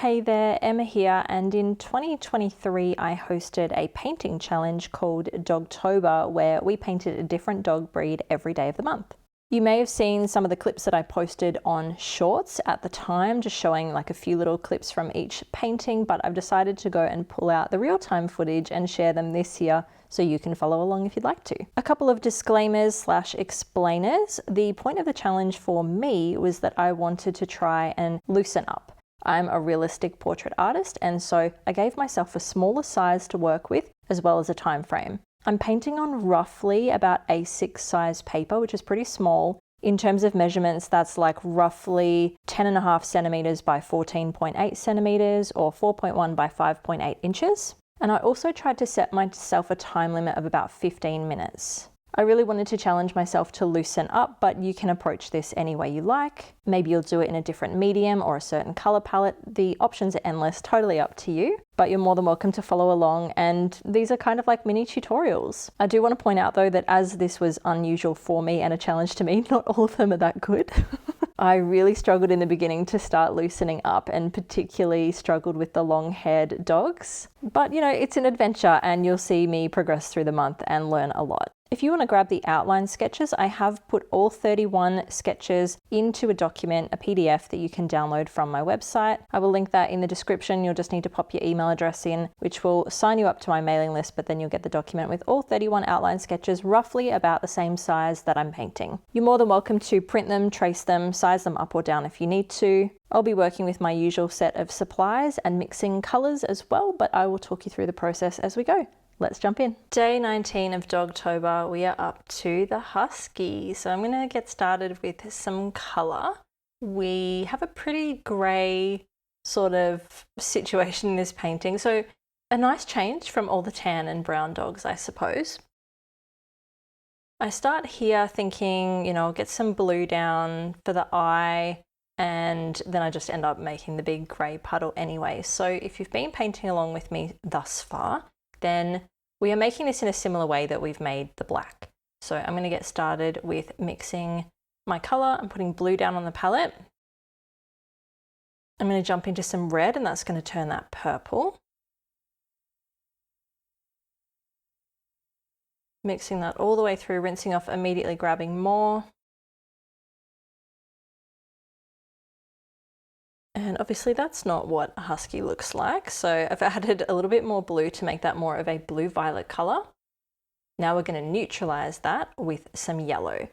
Hey there, Emma here, and in 2023 I hosted a painting challenge called Dogtober where we painted a different dog breed every day of the month. You may have seen some of the clips that I posted on Shorts at the time, just showing like a few little clips from each painting, but I've decided to go and pull out the real-time footage and share them this year so you can follow along if you'd like to. A couple of disclaimers/explainers. The point of the challenge for me was that I wanted to try and loosen up. I'm a realistic portrait artist, and so I gave myself a smaller size to work with as well as a time frame. I'm painting on roughly about A6 size paper, which is pretty small. In terms of measurements, that's like roughly 10.5 centimeters by 14.8 centimeters or 4.1 by 5.8 inches. And I also tried to set myself a time limit of about 15 minutes. I really wanted to challenge myself to loosen up, but you can approach this any way you like. Maybe you'll do it in a different medium or a certain color palette. The options are endless, totally up to you, but you're more than welcome to follow along, and these are kind of like mini tutorials. I do want to point out though that as this was unusual for me and a challenge to me, not all of them are that good. I really struggled in the beginning to start loosening up, and particularly struggled with the long-haired dogs. But you know, it's an adventure and you'll see me progress through the month and learn a lot. If you want to grab the outline sketches, I have put all 31 sketches into a document, a PDF that you can download from my website. I will link that in the description. You'll just need to pop your email address in, which will sign you up to my mailing list, but then you'll get the document with all 31 outline sketches, roughly about the same size that I'm painting. You're more than welcome to print them, trace them, size them up or down if you need to. I'll be working with my usual set of supplies and mixing colors as well, but I will talk you through the process as we go. Let's jump in. Day 19 of Dogtober, we are up to the husky. So I'm gonna get started with some color. We have a pretty gray sort of situation in this painting. So a nice change from all the tan and brown dogs, I suppose. I start here thinking, I'll get some blue down for the eye, and then I just end up making the big gray puddle anyway. So if you've been painting along with me thus far, then we are making this in a similar way that we've made the black. So I'm going to get started with mixing my color and putting blue down on the palette. I'm going to jump into some red, and that's going to turn that purple. Mixing that all the way through, rinsing off, immediately grabbing more. And obviously that's not what a husky looks like. So I've added a little bit more blue to make that more of a blue-violet color. Now we're going to neutralize that with some yellow.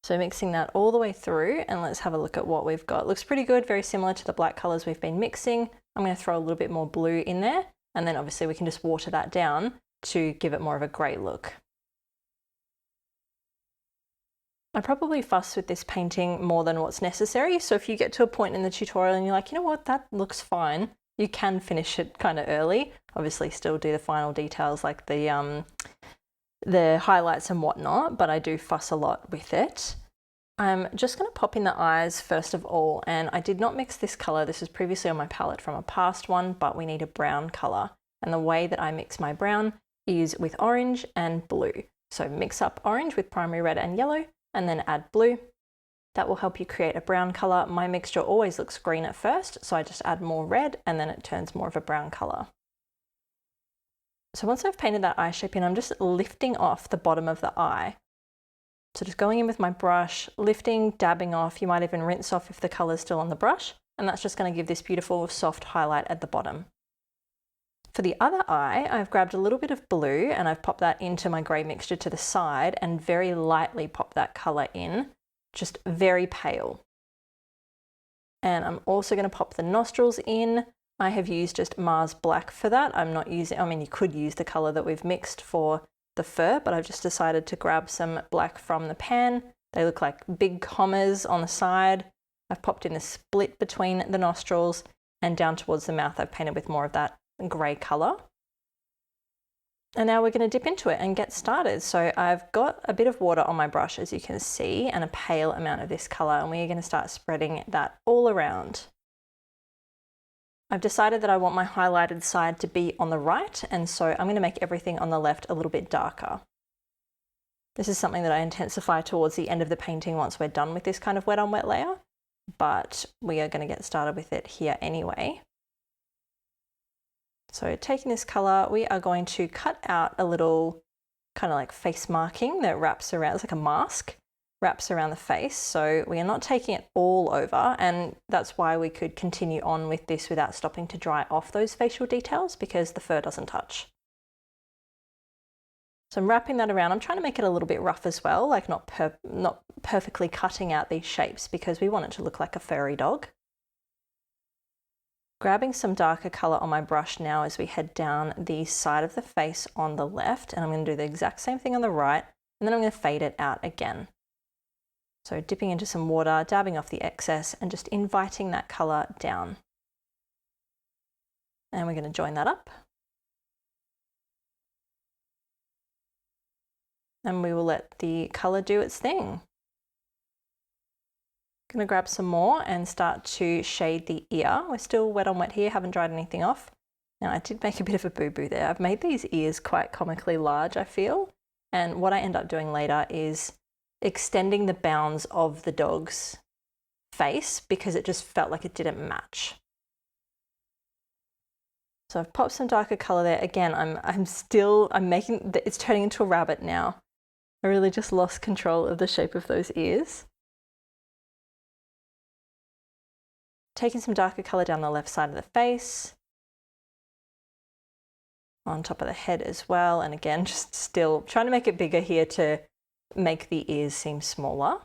So mixing that all the way through, and let's have a look at what we've got. Looks pretty good, very similar to the black colors we've been mixing. I'm going to throw a little bit more blue in there, and then obviously we can just water that down to give it more of a gray look. I probably fuss with this painting more than what's necessary. So if you get to a point in the tutorial and you're like, you know what, that looks fine, you can finish it kind of early. Obviously still do the final details like the highlights and whatnot, but I do fuss a lot with it. I'm just going to pop in the eyes first of all, and I did not mix this color. This was previously on my palette from a past one, but we need a brown color. And the way that I mix my brown is with orange and blue. So mix up orange with primary red and yellow, and then add blue. That will help you create a brown color. My mixture always looks green at first, so I just add more red and then it turns more of a brown color. So once I've painted that eye shape in, I'm just lifting off the bottom of the eye. So just going in with my brush, lifting, dabbing off. You might even rinse off if the color's still on the brush, and that's just going to give this beautiful soft highlight at the bottom. For the other eye, I've grabbed a little bit of blue and I've popped that into my grey mixture to the side and very lightly popped that colour in, just very pale. And I'm also going to pop the nostrils in. I have used just Mars Black for that. I'm not using, you could use the colour that we've mixed for the fur, but I've just decided to grab some black from the pan. They look like big commas on the side. I've popped in a split between the nostrils, and down towards the mouth I've painted with more of that grey colour. And now we're going to dip into it and get started. So I've got a bit of water on my brush, as you can see, and a pale amount of this colour, and we're going to start spreading that all around. I've decided that I want my highlighted side to be on the right, and so I'm going to make everything on the left a little bit darker. This is something that I intensify towards the end of the painting once we're done with this kind of wet on wet layer, but we are going to get started with it here anyway. So taking this colour, we are going to cut out a little kind of like face marking that wraps around, it's like a mask, wraps around the face. So we are not taking it all over, and that's why we could continue on with this without stopping to dry off those facial details, because the fur doesn't touch. So I'm wrapping that around. I'm trying to make it a little bit rough as well, like not perfectly cutting out these shapes, because we want it to look like a furry dog. Grabbing some darker colour on my brush now as we head down the side of the face on the left, and I'm going to do the exact same thing on the right, and then I'm going to fade it out again. So dipping into some water, dabbing off the excess, and just inviting that colour down. And we're going to join that up. And we will let the colour do its thing. Going to grab some more and start to shade the ear. We're still wet on wet here, haven't dried anything off. Now I did make a bit of a boo-boo there. I've made these ears quite comically large, I feel. And what I end up doing later is extending the bounds of the dog's face, because it just felt like it didn't match. So I've popped some darker colour there. Again, I'm making, it's turning into a rabbit now. I really just lost control of the shape of those ears. Taking some darker colour down the left side of the face, on top of the head as well, and again just still trying to make it bigger here to make the ears seem smaller.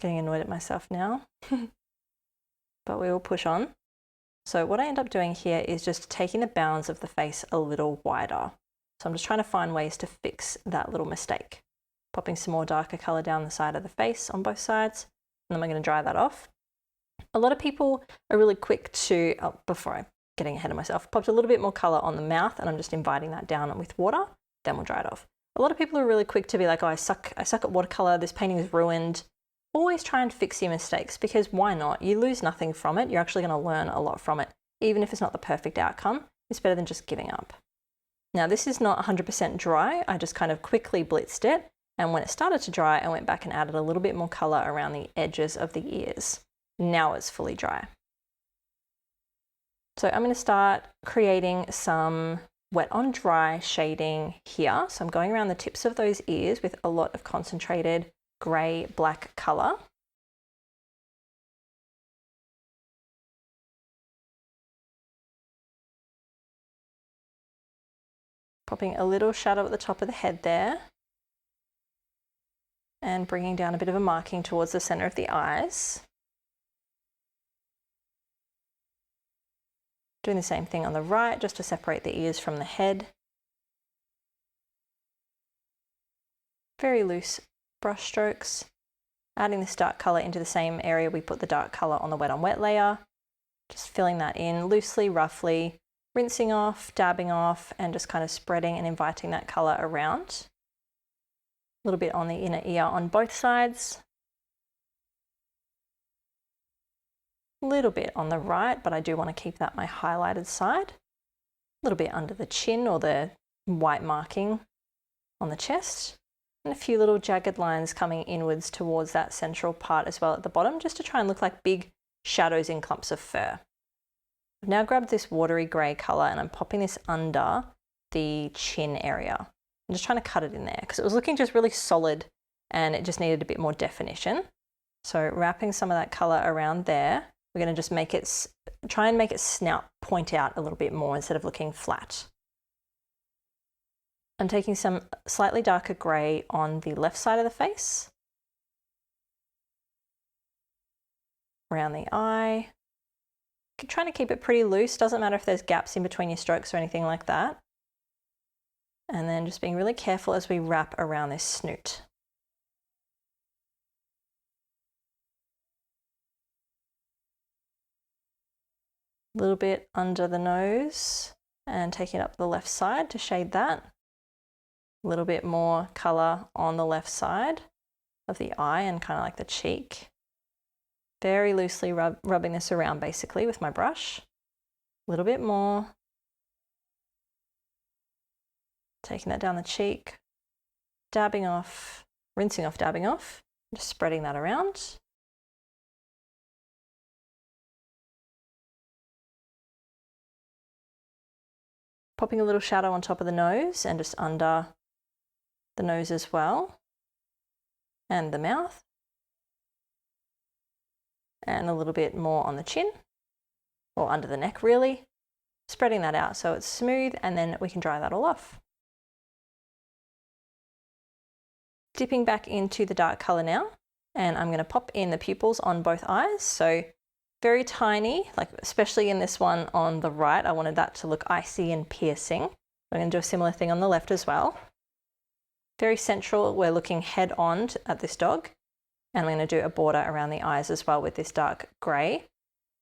Getting annoyed at myself now, but we will push on. So what I end up doing here is just taking the bounds of the face a little wider. So I'm just trying to find ways to fix that little mistake. Popping some more darker colour down the side of the face on both sides, and then we're going to dry that off. A lot of people are really quick to, before I'm getting ahead of myself, popped a little bit more colour on the mouth, and I'm just inviting that down with water, then we'll dry it off. A lot of people are really quick to be like, oh, I suck at watercolour, this painting is ruined. Always try and fix your mistakes, because why not? You lose nothing from it. You're actually going to learn a lot from it. Even if it's not the perfect outcome, it's better than just giving up. Now this is not 100% dry. I just kind of quickly blitzed it. And when it started to dry, I went back and added a little bit more colour around the edges of the ears. Now it's fully dry. So I'm going to start creating some wet on dry shading here. So I'm going around the tips of those ears with a lot of concentrated grey black colour. Popping a little shadow at the top of the head there. And bringing down a bit of a marking towards the centre of the eyes. Doing the same thing on the right, just to separate the ears from the head. Very loose brush strokes. Adding this dark colour into the same area we put the dark colour on the wet on wet layer. Just filling that in loosely, roughly, rinsing off, dabbing off, and just kind of spreading and inviting that colour around. A little bit on the inner ear on both sides. A little bit on the right, but I do want to keep that my highlighted side. A little bit under the chin or the white marking on the chest. And a few little jagged lines coming inwards towards that central part as well at the bottom, just to try and look like big shadows in clumps of fur. I've now grabbed this watery grey colour and I'm popping this under the chin area. I'm just trying to cut it in there because it was looking just really solid and it just needed a bit more definition. So wrapping some of that colour around there, we're going to just make it, try and make its snout point out a little bit more instead of looking flat. I'm taking some slightly darker grey on the left side of the face, around the eye. Trying to keep it pretty loose, doesn't matter if there's gaps in between your strokes or anything like that. And then just being really careful as we wrap around this snoot. A little bit under the nose and taking it up the left side to shade that. A little bit more colour on the left side of the eye and kind of like the cheek. Very loosely rubbing this around basically with my brush. A little bit more. Taking that down the cheek, dabbing off, rinsing off, dabbing off, just spreading that around. Popping a little shadow on top of the nose and just under the nose as well, and the mouth, and a little bit more on the chin, or under the neck really, spreading that out so it's smooth, and then we can dry that all off. Dipping back into the dark colour now, and I'm going to pop in the pupils on both eyes. So very tiny, like especially in this one on the right, I wanted that to look icy and piercing. I'm going to do a similar thing on the left as well. Very central, we're looking head on at this dog, and I'm going to do a border around the eyes as well with this dark grey.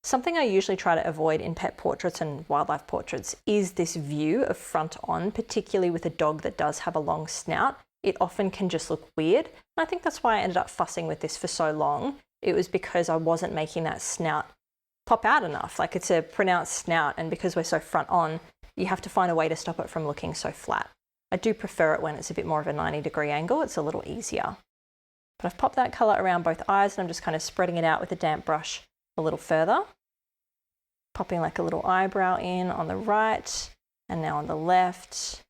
Something I usually try to avoid in pet portraits and wildlife portraits is this view of front on, particularly with a dog that does have a long snout. It often can just look weird. And I think that's why I ended up fussing with this for so long. It was because I wasn't making that snout pop out enough. Like, it's a pronounced snout, and because we're so front on, you have to find a way to stop it from looking so flat. I do prefer it when it's a bit more of a 90-degree angle. It's a little easier. But I've popped that colour around both eyes, and I'm just kind of spreading it out with a damp brush a little further. Popping like a little eyebrow in on the right, and now on the left.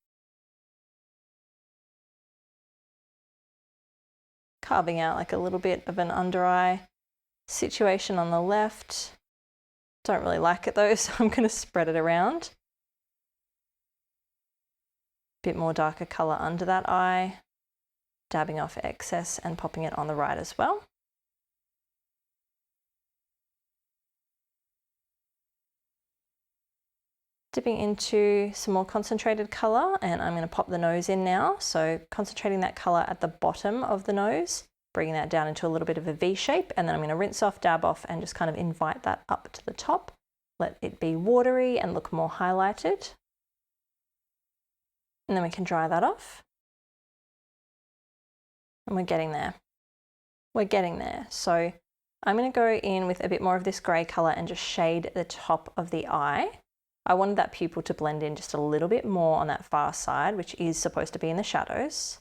Carving out like a little bit of an under eye situation on the left. Don't really like it though, so I'm going to spread it around. Bit more darker colour under that eye, dabbing off excess and popping it on the right as well. Dipping into some more concentrated colour, and I'm going to pop the nose in now. So concentrating that colour at the bottom of the nose, bringing that down into a little bit of a V shape, and then I'm going to rinse off, dab off, and just kind of invite that up to the top. Let it be watery and look more highlighted. And then we can dry that off. And we're getting there. We're getting there. So I'm going to go in with a bit more of this grey colour and just shade the top of the eye. I wanted that pupil to blend in just a little bit more on that far side, which is supposed to be in the shadows.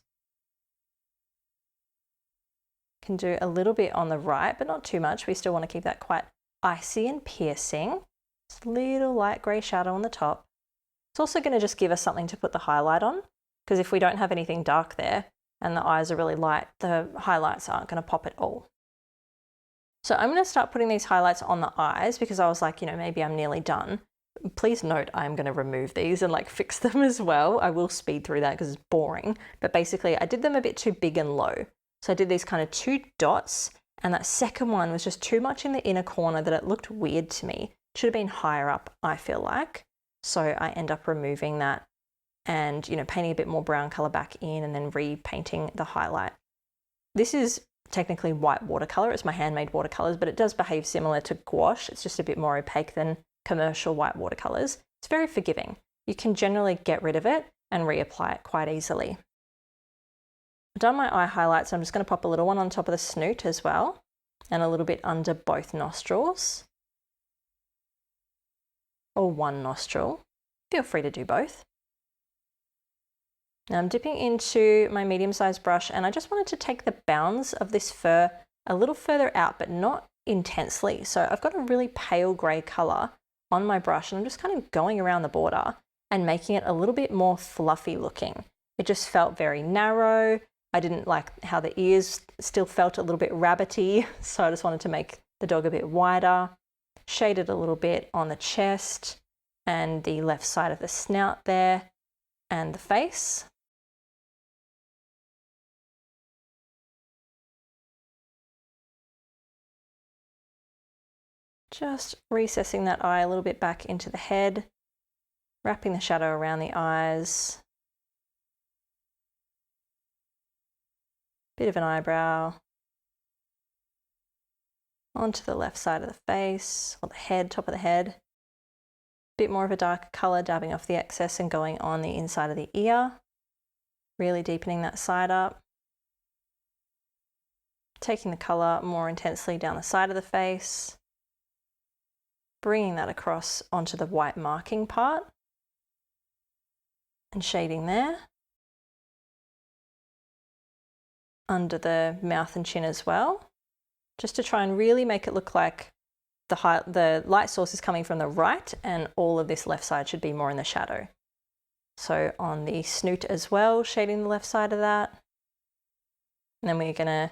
Can do a little bit on the right, but not too much. We still want to keep that quite icy and piercing. Just a little light grey shadow on the top. It's also going to just give us something to put the highlight on, because if we don't have anything dark there and the eyes are really light, the highlights aren't going to pop at all. So I'm going to start putting these highlights on the eyes because I was like, maybe I'm nearly done. Please note I'm going to remove these and fix them as well. I will speed through that because it's boring. But basically I did them a bit too big and low. So I did these kind of 2 dots, and that second one was just too much in the inner corner that it looked weird to me. It should have been higher up, I feel like. So I end up removing that and, painting a bit more brown color back in and then repainting the highlight. This is technically white watercolor. It's my handmade watercolors, but it does behave similar to gouache. It's just a bit more opaque than commercial white watercolors. It's very forgiving. You can generally get rid of it and reapply it quite easily. I've done my eye highlights. I'm just going to pop a little one on top of the snoot as well, and a little bit under both nostrils, or one nostril. Feel free to do both. Now I'm dipping into my medium-sized brush, and I just wanted to take the bounds of this fur a little further out, but not intensely. So I've got a really pale grey colour on my brush, and I'm just kind of going around the border and making it a little bit more fluffy looking. It just felt very narrow. I didn't like how the ears still felt a little bit rabbity, so I just wanted to make the dog a bit wider. Shaded a little bit on the chest and the left side of the snout there, and the face. Just recessing that eye a little bit back into the head, wrapping the shadow around the eyes. Bit of an eyebrow. Onto the left side of the face, or the head, top of the head. Bit more of a darker colour, dabbing off the excess and going on the inside of the ear. Really deepening that side up. Taking the colour more intensely down the side of the face. Bringing that across onto the white marking part and shading there. Under the mouth and chin as well, just to try and really make it look like the light source is coming from the right and all of this left side should be more in the shadow. So on the snoot as well, shading the left side of that. And then we're gonna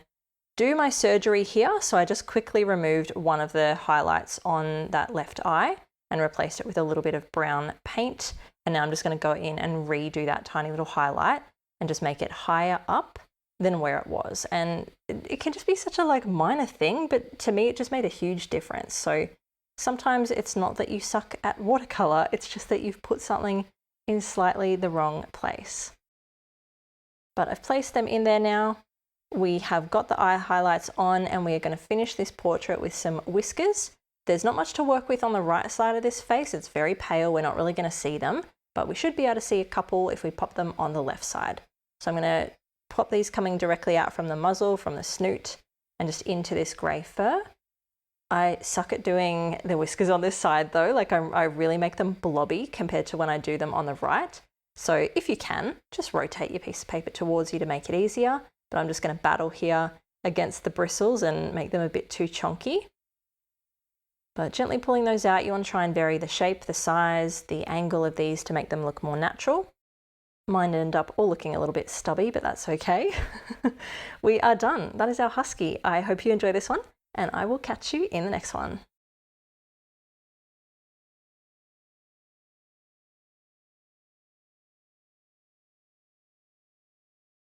do my surgery here. So I just quickly removed one of the highlights on that left eye and replaced it with a little bit of brown paint. And now I'm just gonna go in and redo that tiny little highlight and just make it higher up than where it was. And it can just be such a like minor thing, but to me, it just made a huge difference. So sometimes it's not that you suck at watercolor, it's just that you've put something in slightly the wrong place. But I've placed them in there now. We have got the eye highlights on and we are going to finish this portrait with some whiskers. There's not much to work with on the right side of this face. It's very pale. We're not really going to see them, but we should be able to see a couple if we pop them on the left side. So I'm going to pop these coming directly out from the muzzle, from the snoot, and just into this grey fur. I suck at doing the whiskers on this side though. Like I really make them blobby compared to when I do them on the right. So if you can, just rotate your piece of paper towards you to make it easier. But I'm just going to battle here against the bristles and make them a bit too chunky. But gently pulling those out, you want to try and vary the shape, the size, the angle of these to make them look more natural. Mine end up all looking a little bit stubby, but that's okay. We are done. That is our husky. I hope you enjoy this one, and I will catch you in the next one.